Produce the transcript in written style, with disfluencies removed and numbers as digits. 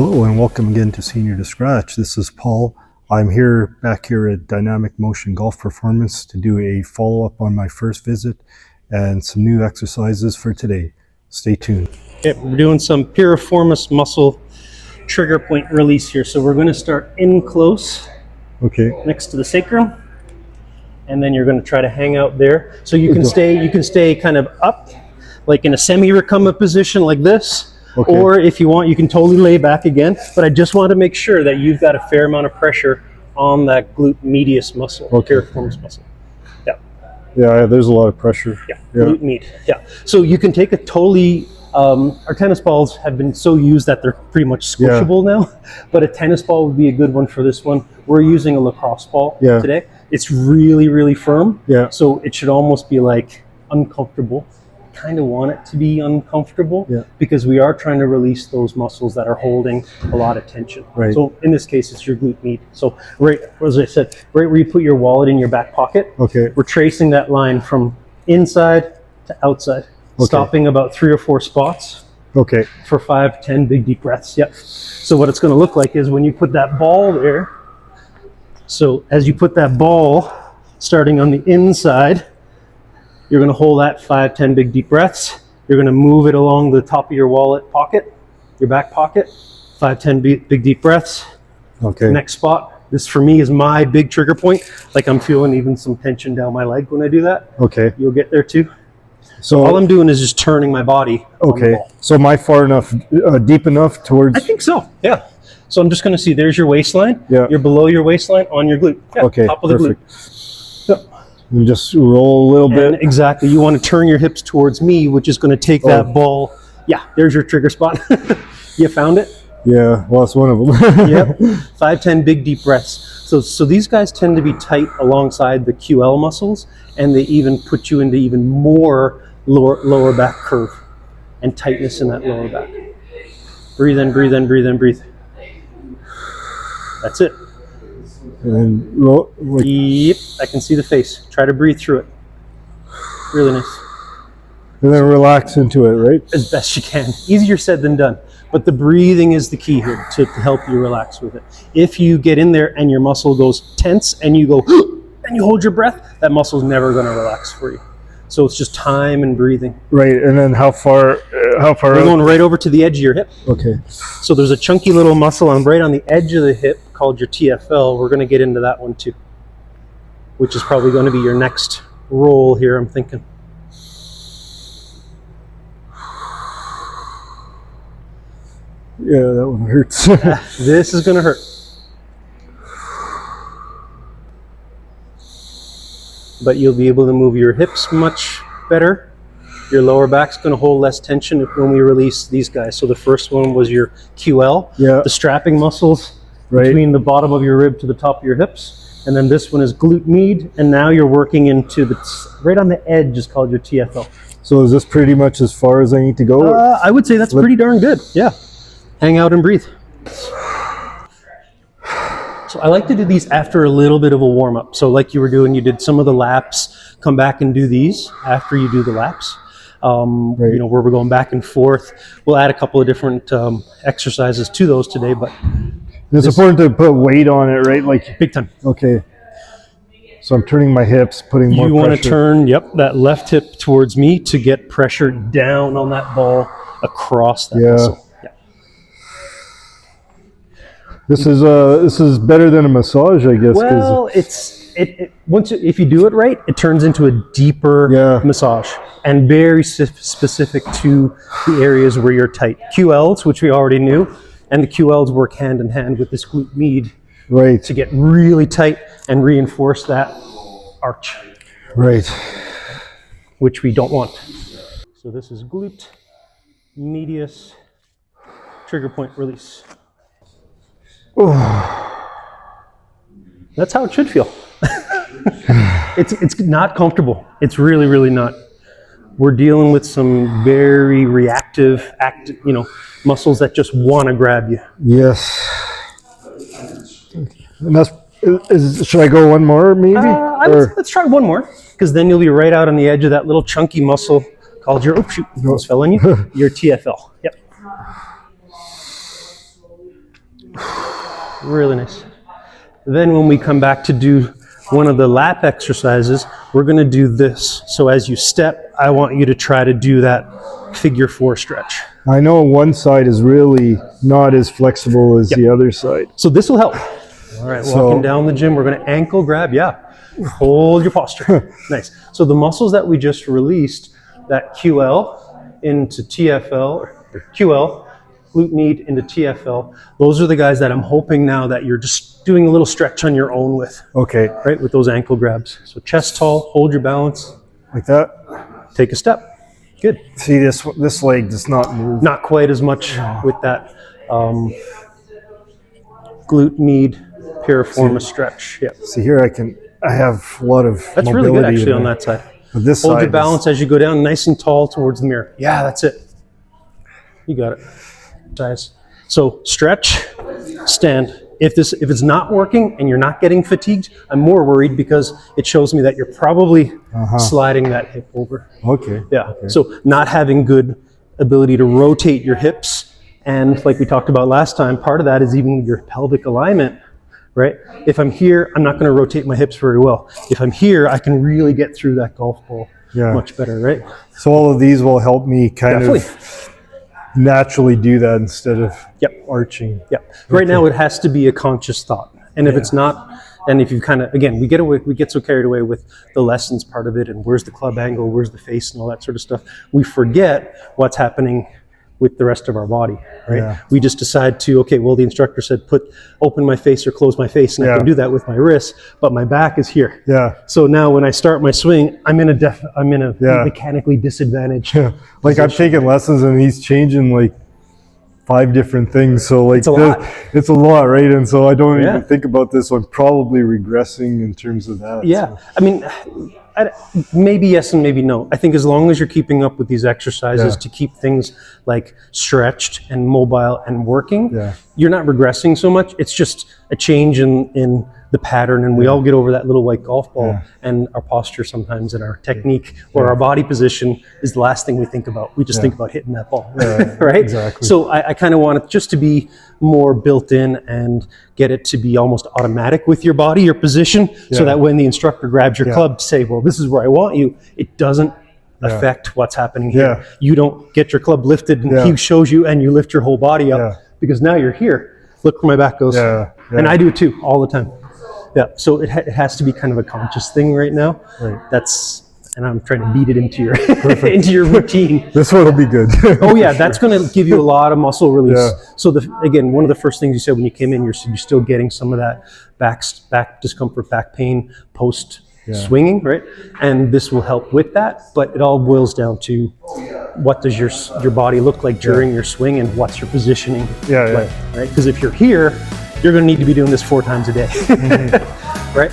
Hello and welcome again to Senior to Scratch. This is Paul. I'm back here at Dynamic Motion Golf Performance to do a follow-up on my first visit and some new exercises for today. Stay tuned. Okay, we're doing some piriformis muscle trigger point release here. So we're going to start in close, next to the sacrum, and then you're going to try to hang out there. So you can stay kind of up, like in a semi-recumbent position like this. Or if you want, you can totally lay back again. But I just want to make sure that you've got a fair amount of pressure on that glute medius muscle, piriformis muscle. Yeah, there's a lot of pressure. Glute med. So you can take a totally, our tennis balls have been so used that they're pretty much squishable now. But a tennis ball would be a good one for this one. We're using a lacrosse ball today. It's really, really firm. So it should almost be like uncomfortable. Kind of want it to be uncomfortable because we are trying to release those muscles that are holding a lot of tension. So in this case, it's your glute med. So right, as I said, right where you put your wallet in your back pocket, we're tracing that line from inside to outside, stopping about 3 or 4 spots for 5 to 10 big deep breaths. So what it's going to look like is when you put that ball there, so as you put that ball starting on the inside, you're going to hold that 5, 10 big deep breaths. You're going to move it along the top of your wallet pocket, your back pocket, 5, 10 big deep breaths. Next spot. This for me is my big trigger point. Like I'm feeling even some tension down my leg when I do that. You'll get there too. So all I'm doing is just turning my body on the ball. So am I far enough, deep enough towards? I think so, So I'm just going to see, there's your waistline. You're below your waistline on your glute. Top of the glute. And just roll a little bit. Exactly. You want to turn your hips towards me, which is going to take that ball. There's your trigger spot. You found it? Yeah, well, that's one of them. 5, 10 big deep breaths. So these guys tend to be tight alongside the QL muscles, and they even put you into even more lower back curve and tightness in that lower back. Breathe in, breathe in, breathe in, breathe. That's it. And then roll. I can see the face. Try to breathe through it. Really nice. And then relax into it, right? As best you can. Easier said than done. But the breathing is the key here to help you relax with it. If you get in there and your muscle goes tense and you go and you hold your breath, that muscle's never going to relax for you. So it's just time and breathing. Right. And then how far? We're going right over to the edge of your hip. So there's a chunky little muscle right on the edge of the hip called your TFL. We're going to get into that one too, which is probably going to be your next roll here, I'm thinking. Yeah, that one hurts. This is going to hurt. But you'll be able to move your hips much better. Your lower back's going to hold less tension when we release these guys. So the first one was your QL, the strapping muscles between the bottom of your rib to the top of your hips. And then this one is glute med, and now you're working into right on the edge is called your TFL. So is this pretty much as far as I need to go? I would say that's pretty darn good. Hang out and breathe. So I like to do these after a little bit of a warm-up. So like you were doing, you did some of the laps, come back and do these after you do the laps. You know, where we're going back and forth. We'll add a couple of different exercises to those today, but it's important to put weight on it, right? Like big time. So I'm turning my hips, putting more pressure. You want to turn, that left hip towards me to get pressure down on that ball across that muscle. This is better than a massage, I guess. Well, if you do it right, it turns into a deeper massage and very specific to the areas where you're tight. QLs, which we already knew, and the QLs work hand in hand with this glute med to get really tight and reinforce that arch. Which we don't want. So this is glute medius trigger point release. That's how it should feel. It's not comfortable. It's really, really not. We're dealing with some very reactive, muscles that just want to grab you. And that's should I go one more, maybe? Let's try one more, because then you'll be right out on the edge of that little chunky muscle called your, almost fell on you, your TFL. Really nice. Then when we come back to do one of the lat exercises, we're going to do this. So as you step, I want you to try to do that figure 4 stretch. I know one side is really not as flexible as the other side. So this will help. All right, walking down the gym, we're going to ankle grab. Yeah, hold your posture. Nice. So the muscles that we just released, that QL into TFL, or QL, glute med into TFL, those are the guys that I'm hoping now that you're just doing a little stretch on your own with. Okay. Right, with those ankle grabs. So chest tall, hold your balance. Like that? Take a step. Good. See, this leg does not move. Not quite as much with that glute med piriformis stretch. Yeah. See here, I have a lot of That's mobility really good actually on that side. But this Hold side your balance as you go down, nice and tall towards the mirror. Yeah, that's it. You got it. Size. So stretch, stand. If it's not working and you're not getting fatigued, I'm more worried because it shows me that you're probably sliding that hip over. Okay. Yeah. Okay. So not having good ability to rotate your hips, and like we talked about last time, part of that is even your pelvic alignment, right? If I'm here, I'm not going to rotate my hips very well. If I'm here, I can really get through that golf ball much better, right? So all of these will help me kind of naturally do that instead of arching. Yep. Right now it has to be a conscious thought. And if it's not, and if you kind of, again, we get so carried away with the lessons part of it and where's the club angle, where's the face and all that sort of stuff. We forget what's happening with the rest of our body, right? Yeah. We just decide to, okay, well, the instructor said, open my face or close my face, and I can do that with my wrist, but my back is here. Yeah. So now when I start my swing, I'm in a mechanically disadvantaged position. Like I'm taking lessons and he's changing like 5 different things. So like it's a lot, right? And so I don't even think about this. So I'm probably regressing in terms of that. Yeah. So. I mean, maybe yes and maybe no. I think as long as you're keeping up with these exercises to keep things like stretched and mobile and working, you're not regressing so much. It's just a change in the pattern, and we all get over that little white golf ball, and our posture sometimes and our technique or our body position is the last thing we think about. We just think about hitting that ball, right? Exactly. So I kind of want it just to be more built in and get it to be almost automatic with your body, your position, so that when the instructor grabs your club, say, well, this is where I want you, it doesn't affect what's happening here. You don't get your club lifted and he shows you and you lift your whole body up because now you're here. Look where my back goes. And I do it too, all the time. Yeah, so it has to be kind of a conscious thing right now. Right. And I'm trying to beat it into your into your routine. This one will be good. Oh yeah, that's going to give you a lot of muscle release. Yeah. So again, one of the first things you said when you came in, you're still getting some of that back discomfort, back pain post swinging, right? And this will help with that. But it all boils down to what does your body look like during your swing and what's your positioning like, right? Because if you're here, you're going to need to be doing this 4 times a day, right?